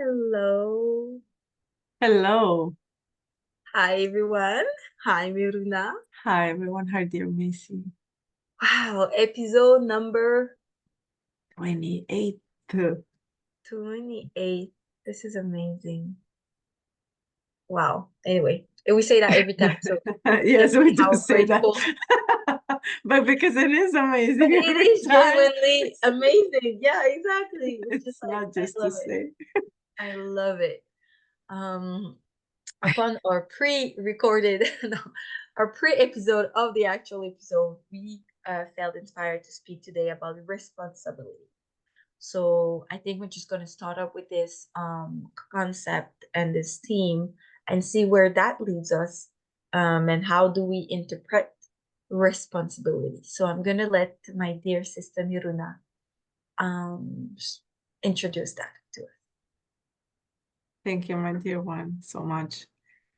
Hello. Hello. Hi, everyone. Hi, Miruna. Hi, everyone. Hi, dear Macy. Wow, episode number 28. 28. This is amazing. Wow. Anyway, we say that every time, so Yes, let's we see do how say that. grateful. But because it is But amazing it every is time, genuinely amazing. Yeah, exactly. It's just it's like, not I just to love it. say. I love it. Um, Upon our pre-recorded, no, our pre-episode of the actual episode, we felt inspired to speak today about responsibility. So I think we're just going to start up with this concept and this theme and see where that leads us, and how do we interpret responsibility. So I'm going to let my dear sister Miruna um, introduce that to us. Thank you, my dear one, so much.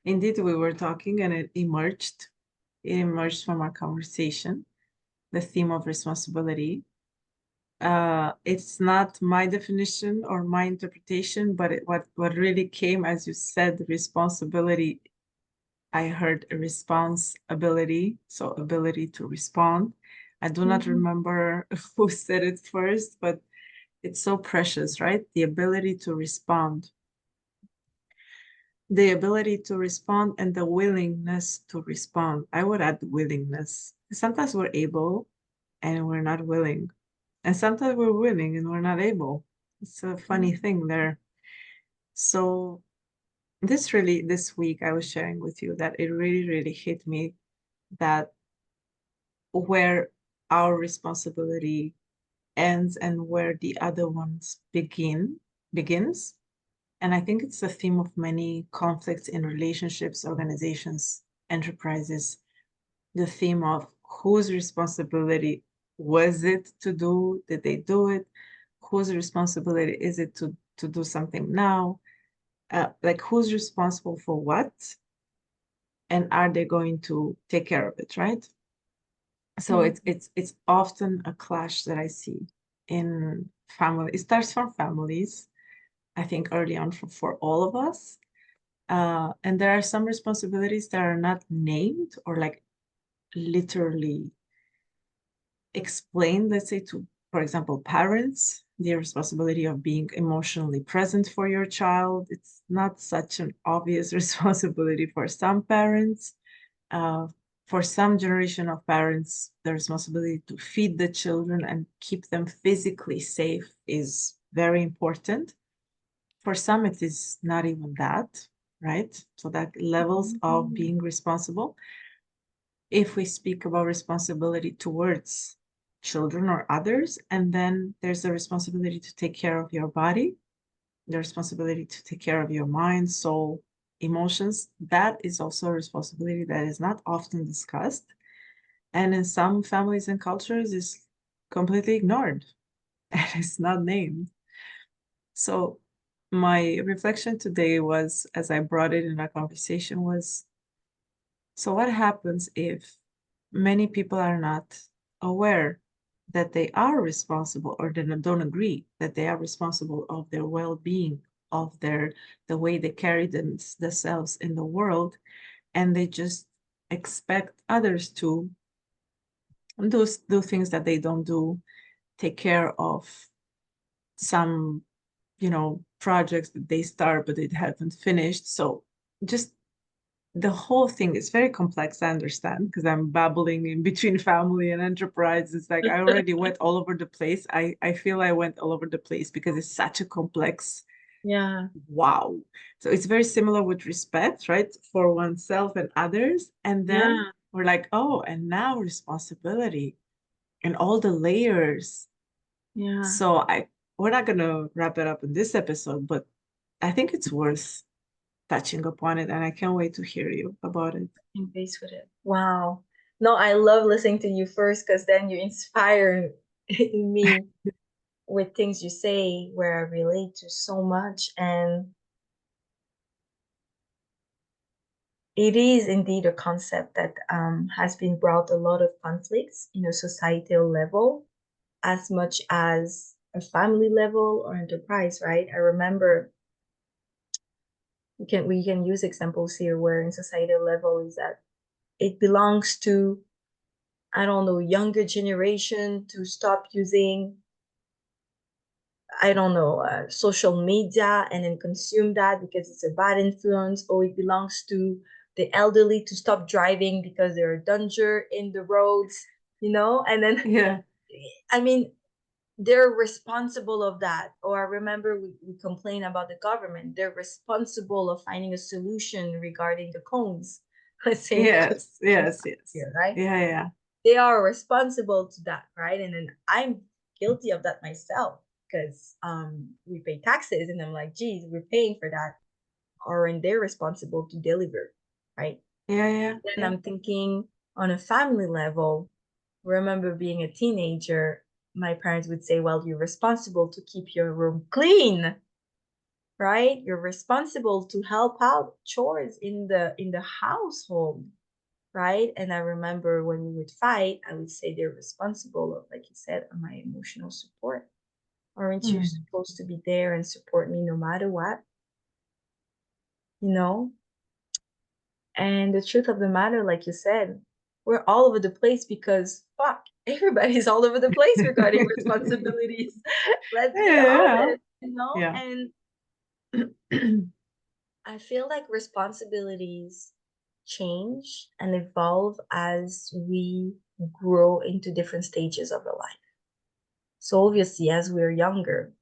Indeed, we were talking and it emerged. It emerged from our conversation, the theme of responsibility. It's not my definition or my interpretation, but what really came, as you said, responsibility. I heard responsibility, so ability to respond. I do not Mhm. remember who said it first, but it's so precious, right? The ability to respond, the ability to respond, and the willingness to respond. I would add willingness. Sometimes we're able and we're not willing, and sometimes we're willing and we're not able. It's a funny thing there. So this week I was sharing with you that it really hit me that where our responsibility ends and where the other ones begins. And I think it's the theme of many conflicts in relationships, organizations, enterprises, the theme of whose responsibility was it to do? Did they do it? Whose responsibility is it to do something now? Like who's responsible for what? And are they going to take care of it, right? So Mhm. it's often a clash that I see in family. It starts from families, I think early on for all of us. And there are some responsibilities that are not named or like literally explained, let's say to, for example, parents, the responsibility of being emotionally present for your child. It's not such an obvious responsibility for some parents. Uh, for some generation of parents, the responsibility to feed the children and keep them physically safe is very important. For some, it is not even that, right? So that levels of Mhm. being responsible. If we speak about responsibility towards children or others, and then there's the responsibility to take care of your body, the responsibility to take care of your mind, soul, emotions. That is also a responsibility that is not often discussed. And in some families and cultures is completely ignored and it's not named. So my reflection today was, as I brought it in our conversation, was so what happens if many people are not aware that they are responsible or they don't agree that they are responsible of their well-being, of the way they carry themselves in the world, and they just expect others to do things that they don't do, take care of some, projects that they start but they haven't finished. So just the whole thing is very complex, I understand, because I'm babbling in between family and enterprise. It's like I already went all over the place. I feel I went all over the place because it's such a complex Yeah. wow. So it's very similar with respect, right? For oneself and others. And then Yeah. we're like, oh, and now responsibility and all the layers. Yeah. So we're not gonna wrap it up in this episode, but I think it's worth touching upon it, and I can't wait to hear you about it. In base with it. Wow. No, I love listening to you first because then you inspire me with things you say where I relate to so much. And it is indeed a concept that has been brought a lot of conflicts, societal level, as much as a family level or enterprise, right? I remember we can use examples here where in societal level is that it belongs to, I don't know, younger generation to stop using, I don't know, social media and then consume that because it's a bad influence, or it belongs to the elderly to stop driving because there are danger in the roads, and then Yeah. I mean, they're responsible of that. Or I remember we complain about the government. They're responsible of finding a solution regarding the cones, let's say in Yes. Yes. Yes. here, right? Yeah. Yeah. They are responsible to that, right? And then I'm guilty of that myself because we pay taxes, and I'm like, geez, we're paying for that, or and they're responsible to deliver, right? Yeah. Yeah. Then Yeah. I'm thinking on a family level. Remember being a teenager, my parents would say, well, you're responsible to keep your room clean, right? You're responsible to help out chores in the household, right? And I remember when we would fight, I would say they're responsible of, like you said, of my emotional support. Aren't you Mm. supposed to be there and support me no matter what? You know? And the truth of the matter, like you said, we're all over the place because fuck, everybody's all over the place regarding responsibilities. Let's be Yeah. honest. Yeah. And I feel like responsibilities change and evolve as we grow into different stages of our life. So obviously, as we're younger,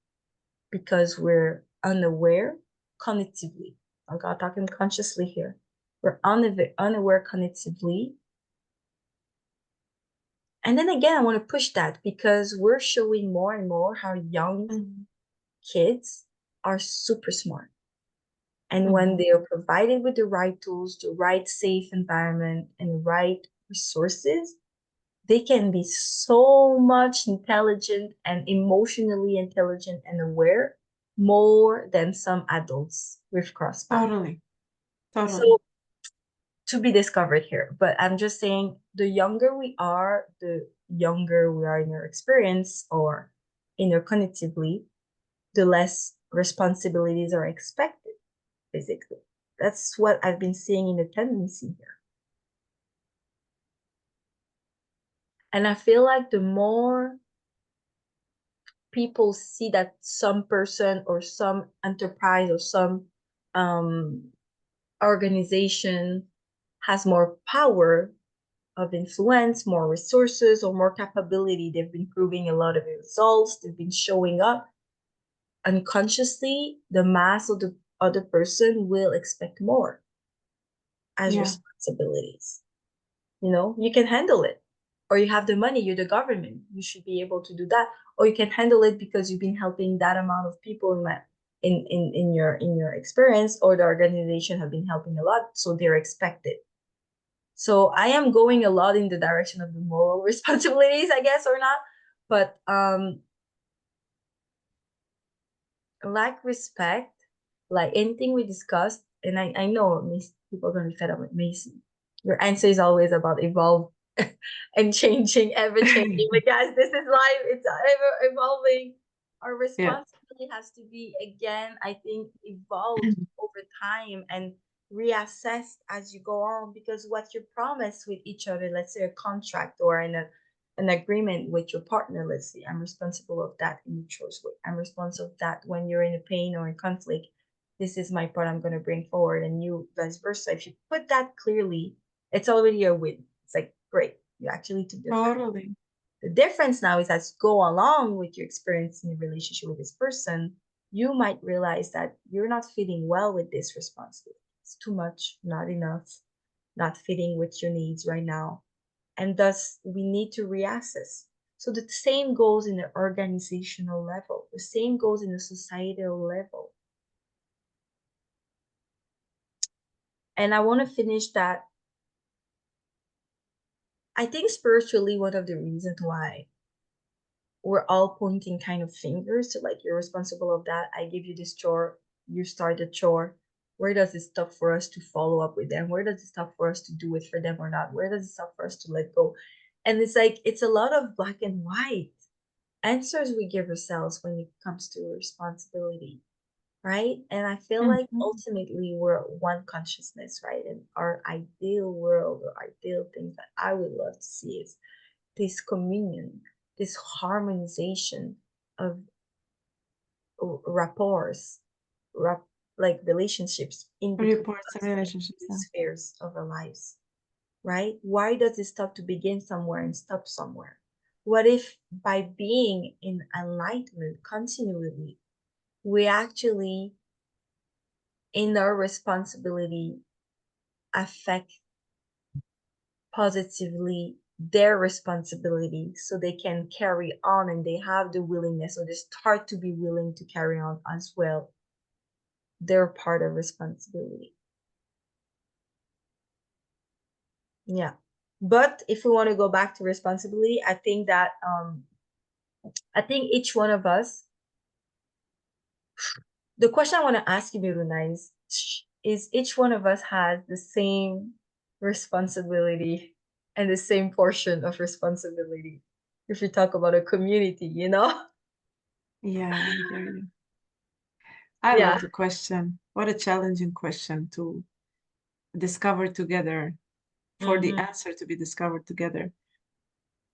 because we're unaware cognitively, I'm talking consciously here. We're unaware cognitively. And then again, I want to push that because we're showing more and more how young Mhm. kids are super smart. And when Mhm. they are provided with the right tools, the right safe environment, and the right resources, they can be so much intelligent and emotionally intelligent and aware more than some adults with cross paths. Totally. Totally. So to be discovered here, but I'm just saying the younger we are, the younger we are in our experience or interconnectively, the less responsibilities are expected physically. That's what I've been seeing in the tendency here. And I feel like the more people see that some person or some enterprise or some um, organization has more power of influence, more resources, or more capability, they've been proving a lot of results, they've been showing up. Unconsciously, the mass of the other person will expect more as Yeah. responsibilities. You can handle it, or you have the money, you're the government, you should be able to do that, or you can handle it because you've been helping that amount of people in your experience, or the organization have been helping a lot, so they're expected. So I am going a lot in the direction of the moral responsibilities, I guess, or not. But lack respect, like anything we discussed, and I know people are gonna be fed up with Macy. Your answer is always about evolve and changing, ever changing. Because this is life, it's ever evolving. Our Yeah. responsibility has to be again, I think, evolved over time and reassessed as you go on. Because what you promise with each other, let's say a contract or an agreement with your partner, let's say, I'm responsible of that in a choice way. I'm responsible of that when you're in a pain or in conflict. This is my part I'm going to bring forward, and you vice versa. If you put that clearly, it's already a win. It's like, great, you actually took the time. Totally. The difference now is as you go along with your experience in a relationship with this person, you might realize that you're not fitting well with this responsibility. It's too much, not enough, not fitting with your needs right now, and thus we need to reassess. So the same goes in the organizational level, the same goes in the societal level. And I want to finish that. I think spiritually, one of the reasons why we're all pointing kind of fingers to, like, you're responsible of that, I give you this chore, you start the chore, where does it stop for us to follow up with them, where does it stop for us to do it for them or not, where does it stop for us to let go? And it's like it's a lot of black and white answers we give ourselves when it comes to responsibility. right? And I feel like Mhm. ultimately we're one consciousness, right? And our ideal world or ideal things that I would love to see is this communion, this harmonization of rapports, rap, like relationships in between Reports and us in relationships. these spheres of our lives, right? Why does it stop to begin somewhere and stop somewhere? What if by being in enlightenment continually, we actually, in our responsibility, affect positively their responsibility so they can carry on and they have the willingness or they start to be willing to carry on as well their part of responsibility. Yeah. But if we want to go back to responsibility, I think that I think each one of us, the question I want to ask you, Miruna, is each one of us has the same responsibility and the same portion of responsibility. If you talk about a community, you know? Yeah, I hear you. I Yeah. love the question. What a challenging question to discover together, for the Mm-hmm. answer to be discovered together.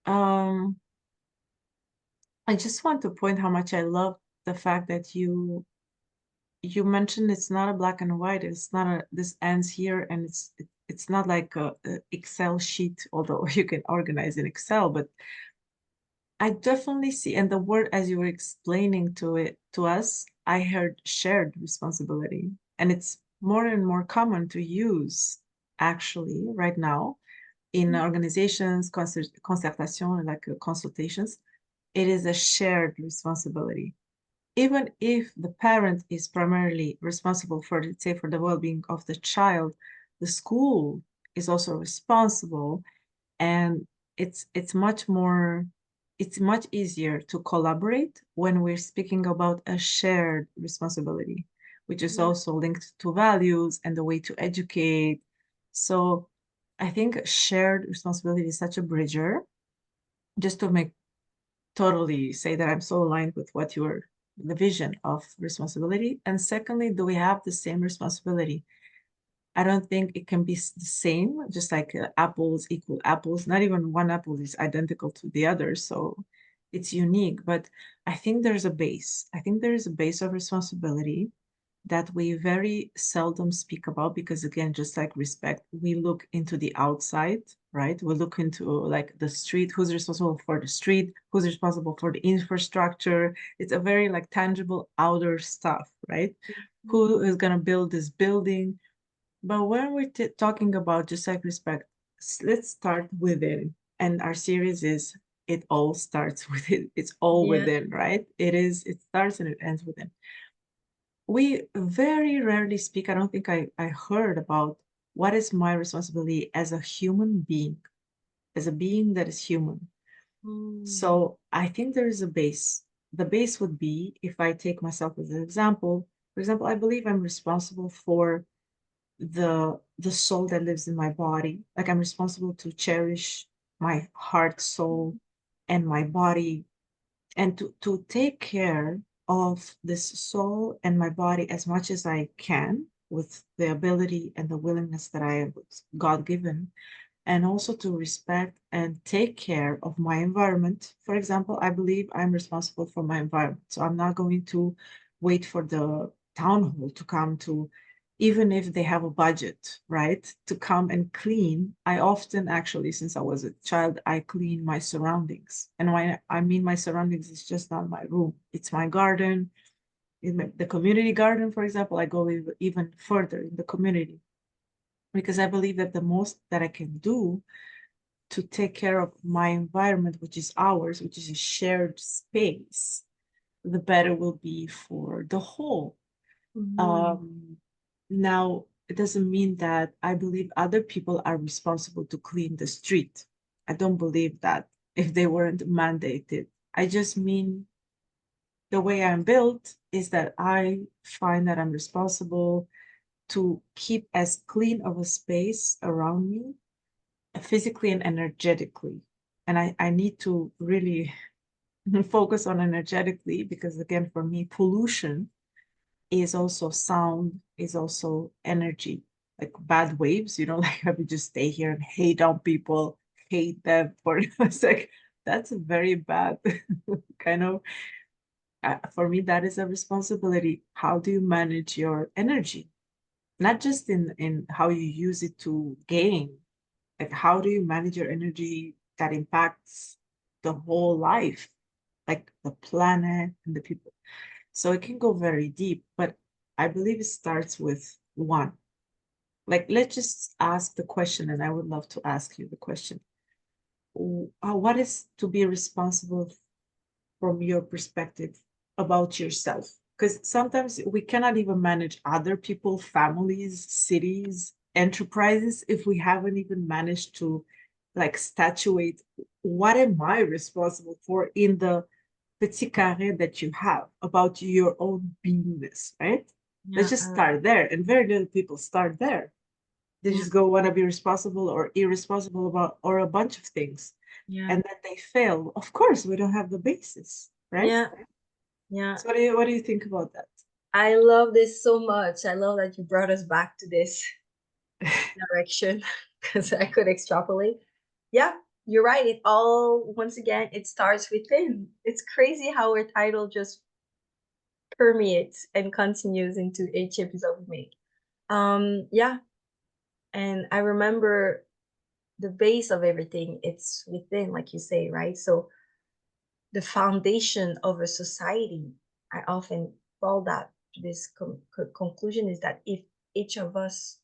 Um, I just want to point how much I love the fact that you mentioned it's not a black and white. It's not a this ends here, and it's not like a Excel sheet, although you can organize in Excel. But I definitely see, and the word as you were explaining to us, I heard shared responsibility, and it's more and more common to use actually right now in organizations, concertation, like consultations. It is a shared responsibility. Even if the parent is primarily responsible for, let's say, for the well-being of the child, the school is also responsible, and it's much more, it's much easier to collaborate when we're speaking about a shared responsibility, which is Yeah. also linked to values and the way to educate. So I think shared responsibility is such a bridger, just to make totally say that I'm so aligned with what your the vision of responsibility. And secondly, do we have the same responsibility? I don't think it can be the same, just like apples equal apples. Not even one apple is identical to the other, so it's unique. But I think there's a base. I think there is a base of responsibility that we very seldom speak about because, again, just like respect, we look into the outside, right? We look into like the street, who's responsible for the street, who's responsible for the infrastructure. It's a very like tangible outer stuff, right? Who is going to build this building? But when we're talking about just like respect, let's start within. And our series is it all starts within. It's all Yeah. within, right? It starts and it ends within. We very rarely speak. I don't think I heard about what is my responsibility as a human being, as a being that is human. Mm. So I think there is a base. The base would be, if I take myself as an example, for example, I believe I'm responsible for the soul that lives in my body. Like I'm responsible to cherish my heart, soul, and my body, and to take care of this soul and my body as much as I can with the ability and the willingness that I was God given, and also to respect and take care of my environment. For example, I believe I'm responsible for my environment. So I'm not going to wait for the town hall to come to, even if they have a budget, right, to come and clean. I often actually, since I was a child, I clean my surroundings. And when I mean my surroundings, it's just not my room, it's my garden. In the community garden, for example, I go even further in the community because I believe that the most that I can do to take care of my environment, which is ours, which is a shared space, the better will be for the whole. Mhm. Um, Now, it doesn't mean that I believe other people are responsible to clean the street. I don't believe that if they weren't mandated. I just mean the way I'm built is that I find that I'm responsible to keep as clean of a space around me physically and energetically. And I need to really focus on energetically because, again, for me, pollution is also sound, is also energy, like bad waves, like if we just stay here and hate on people, hate them for a sec, that's a very bad kind of, for me, that is a responsibility. How do you manage your energy? Not just in how you use it to gain, like how do you manage your energy that impacts the whole life, like the planet and the people. So it can go very deep, but I believe it starts with one. Like, let's just ask the question, and I would love to ask you the question. What is to be responsible from your perspective about yourself? Because sometimes we cannot even manage other people, families, cities, enterprises if we haven't even managed to like statuate what am I responsible for in the petit carré that you have about your own beingness, right? Let's Yeah, just start there. And very little people start there. They yeah, just go want to be responsible or irresponsible about or a bunch of things. yeah, And then they fail. Of course, we don't have the basis, right? yeah, yeah. So what do you think about that? I love this so much. I love that you brought us back to this direction because I could extrapolate. Yeah, you're right. It all, once again, it starts within. It's crazy how our title just permeates and continues into each episode we make. Yeah, and I remember the base of everything, it's within, like you say, right? So the foundation of a society, I often fall that to this conclusion is that if each of us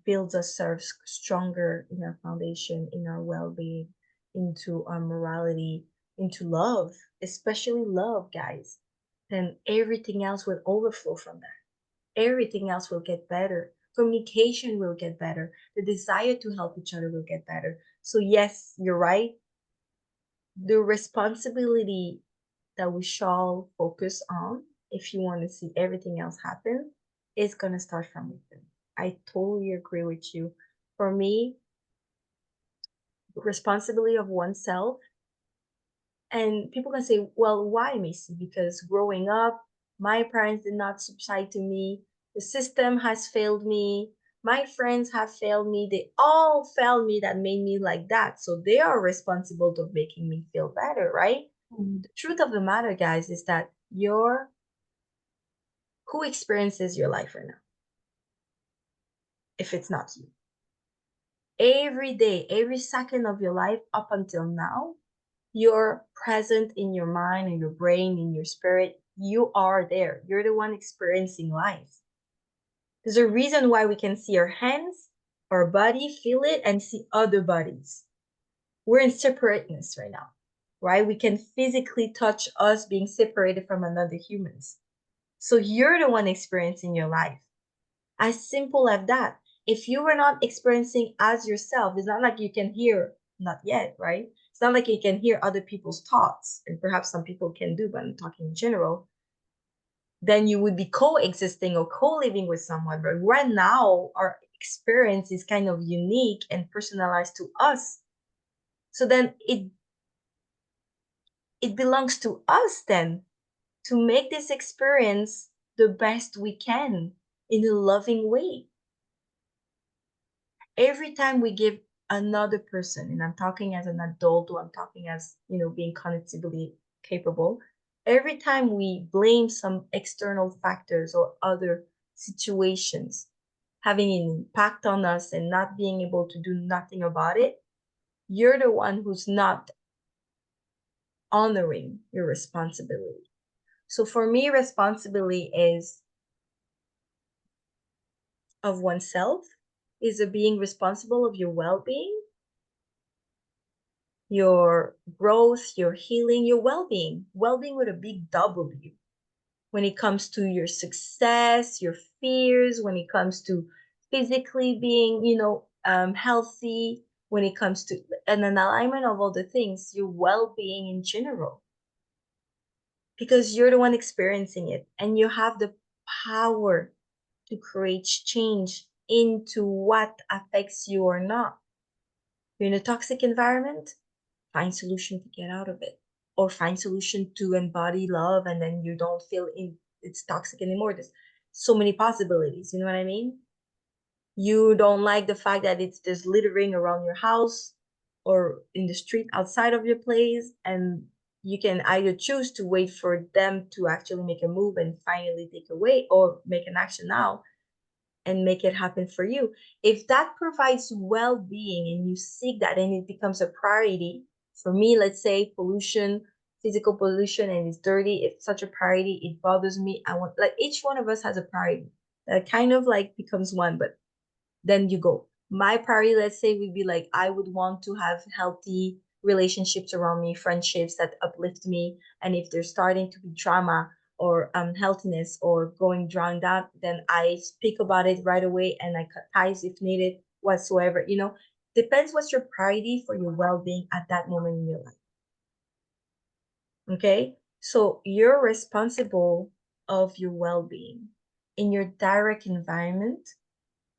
builds ourselves stronger in our foundation, in our well-being, into our morality, into love, especially love, guys, then everything else will overflow from that. Everything else will get better. Communication will get better. The desire to help each other will get better. So yes, you're right. The responsibility that we shall focus on, if you want to see everything else happen, is going to start from within. I totally agree with you. For me, responsibility of oneself, and people can say, well, why, Macy? Because growing up, my parents did not subside to me. The system has failed me. My friends have failed me. They all failed me that made me like that. So they are responsible of making me feel better, right? Mm. The truth of the matter, guys, is that you're who experiences your life right now, if it's not you. Every day, every second of your life up until now, you're present in your mind, in your brain, in your spirit. You are there. You're the one experiencing life. There's a reason why we can see our hands, our body, feel it, and see other bodies. We're in separateness right now, right? We can physically touch us being separated from another humans. So you're the one experiencing your life. As simple as that. If you were not experiencing as yourself, it's not like you can hear, not yet, right? It's not like you can hear other people's thoughts, and perhaps some people can do, but I'm talking in general. Then you would be coexisting or co-living with someone. But right now, our experience is kind of unique and personalized to us. So then it belongs to us then to make this experience the best we can in a loving way. Every time we give another person, and I'm talking as an adult or I'm talking as, being cognitively capable, every time we blame some external factors or other situations having an impact on us and not being able to do nothing about it, you're the one who's not honoring your responsibility. So for me, responsibility is of oneself, is a being responsible of your well-being, your growth, your healing, your well-being. Well-being with a big W. When it comes to your success, your fears, when it comes to physically being, healthy, when it comes to an alignment of all the things, your well-being in general. Because you're the one experiencing it and you have the power to create change into what affects you or not. You're in a toxic environment, find solution to get out of it, or find solution to embody love, and then you don't feel it's toxic anymore. There's so many possibilities. You know what I mean? You don't like the fact that it's just littering around your house or in the street outside of your place, and you can either choose to wait for them to actually make a move and finally take away, or make an action now and make it happen for you. If that provides well-being and you seek that and it becomes a priority, for me, let's say pollution, physical pollution, and it's dirty, it's such a priority, it bothers me. I want, like, each one of us has a priority that kind of like becomes one, but then you go. My priority, let's say, would be like, I would want to have healthy relationships around me, friendships that uplift me. And if there's starting to be drama or unhealthiness or going drowned out, then I speak about it right away and I cut ties if needed whatsoever. Depends what's your priority for your well-being at that moment in your life. Okay? So you're responsible of your well-being in your direct environment,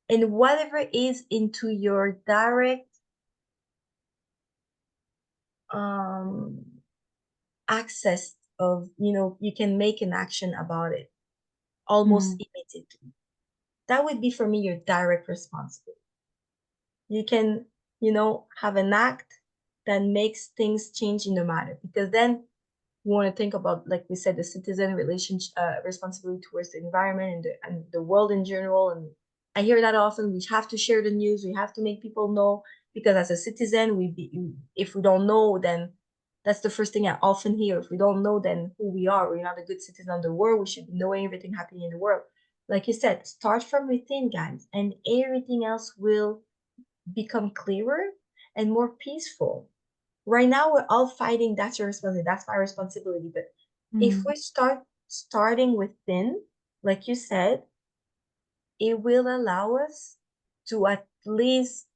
and whatever is into your direct um access of, you can make an action about it almost Mm, immediately. That would be for me your direct responsibility. You can, have an act that makes things change in the matter, because then we want to think about, like we said, the citizen relationship, responsibility towards the environment and the world in general. And I hear that often. We have to share the news. We have to make people know, because as a citizen, if we don't know, then that's the first thing I often hear. If we don't know, then who we are, we're not a good citizen of the world. We should be knowing everything happening in the world. Like you said, start from within, guys, and everything else will become clearer and more peaceful. Right now we're all fighting, that's your responsibility, that's my responsibility. But if mm, we starting within, like you said, it will allow us to at least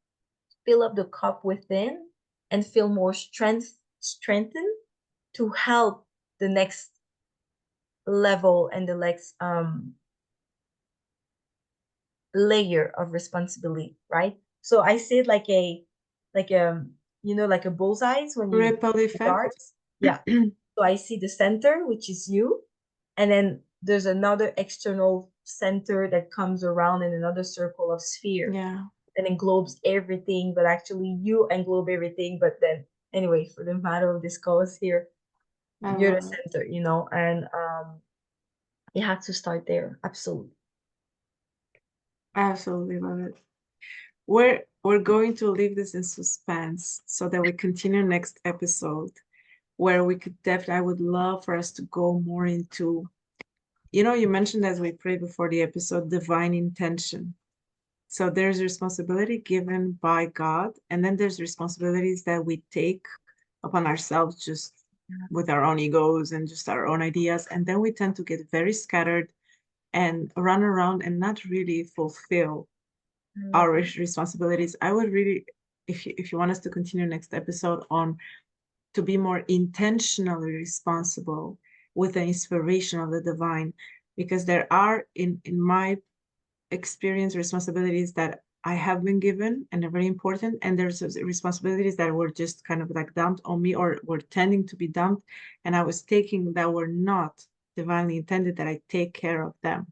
fill up the cup within and feel more strengthened to help the next level and the next layer of responsibility, right? So I see it like a bullseyes when you ripple the effect. darts. Yeah. So I see the center, which is you, and then there's another external center that comes around in another circle of sphere Yeah, that englobes everything, but actually you englobe everything. But then anyway, for the matter of this cause here, I you're the love it. center, and you have to start there. Absolutely. Absolutely love it. We're going to leave this in suspense so that we continue next episode, where we could definitely, I would love for us to go more into, you mentioned as we prayed before the episode, divine intention. So there's responsibility given by God, and then there's responsibilities that we take upon ourselves just with our own egos and just our own ideas. And then we tend to get very scattered and run around and not really fulfill our Mhm. responsibilities. I would really, if you want us to continue next episode on to be more intentionally responsible with the inspiration of the divine, because there are in my experience responsibilities that I have been given and are very important, and there's responsibilities that were just kind of like dumped on me or were tending to be dumped, and I was taking that were not divinely intended that I take care of them.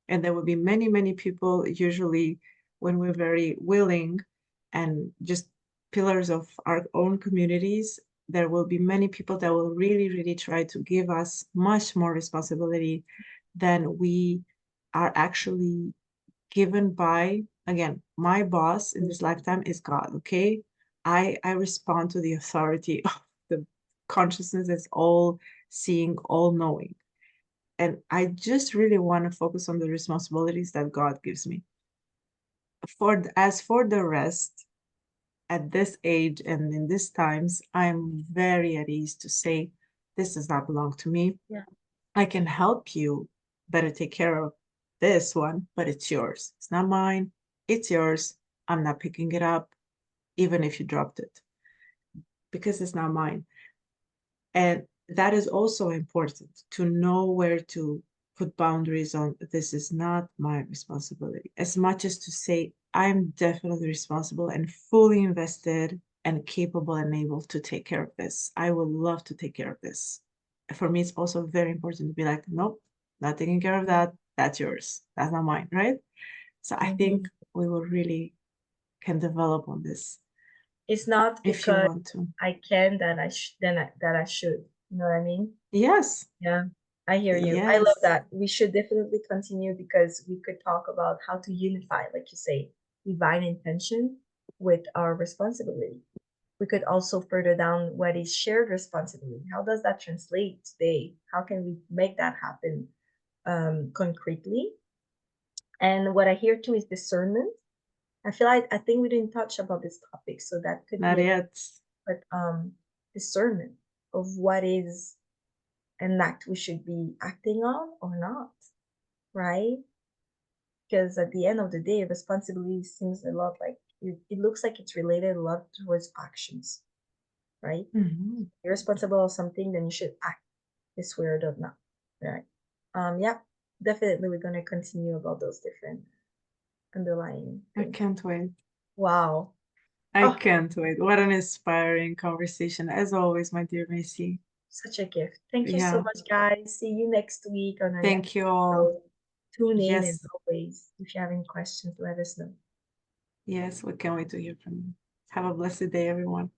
And there will be many, many people, usually when we're very willing and just pillars of our own communities, there will be many people that will really, really try to give us much more responsibility than we are actually given by, again, my boss in this lifetime is God, okay? I respond to the authority of the consciousness that's all seeing, all knowing. And I just really want to focus on the responsibilities that God gives me. As for the rest, at this age and in these times, I'm very at ease to say this does not belong to me. Yeah. I can help you better take care of this one, but it's yours. It's not mine. It's yours. I'm not picking it up, even if you dropped it, because it's not mine. And that is also important to know where to put boundaries on. This is not my responsibility, as much as to say, I'm definitely responsible and fully invested and capable and able to take care of this. I would love to take care of this. For me, it's also very important to be like, nope, Not taking care of that, that's yours. That's not mine, right? So I think Mhm. we will really can develop on this It's not if you because want to. I can that that I should. You know what I mean? Yes, Yeah, I hear you. I love yes. that. We should definitely continue because we could talk about how to unify, like you say, divine intention with our responsibility. We could also further down what is shared responsibility. How does that translate today? How can we make that happen concretely? And what I hear too is discernment. I think we didn't touch about this topic, so that could Not be a yet. but discernment of what is an act we should be acting on or not, right? Because at the end of the day, responsibility seems a lot like it looks like it's related a lot towards actions, right? Mhm. You're responsible of something, then you should act this way or not, right? Yeah, definitely we're gonna continue about those different underlying I things. can't wait. Wow. I Oh, can't wait. What an inspiring conversation, as always, my dear Macy. such a gift. Thank you so Yeah. much, guys. See you next week on our next Thank you all. episode. Tune in as Yes. always. If you have any questions, let us know. Yes. We can't wait to hear from you. Have a blessed day, everyone.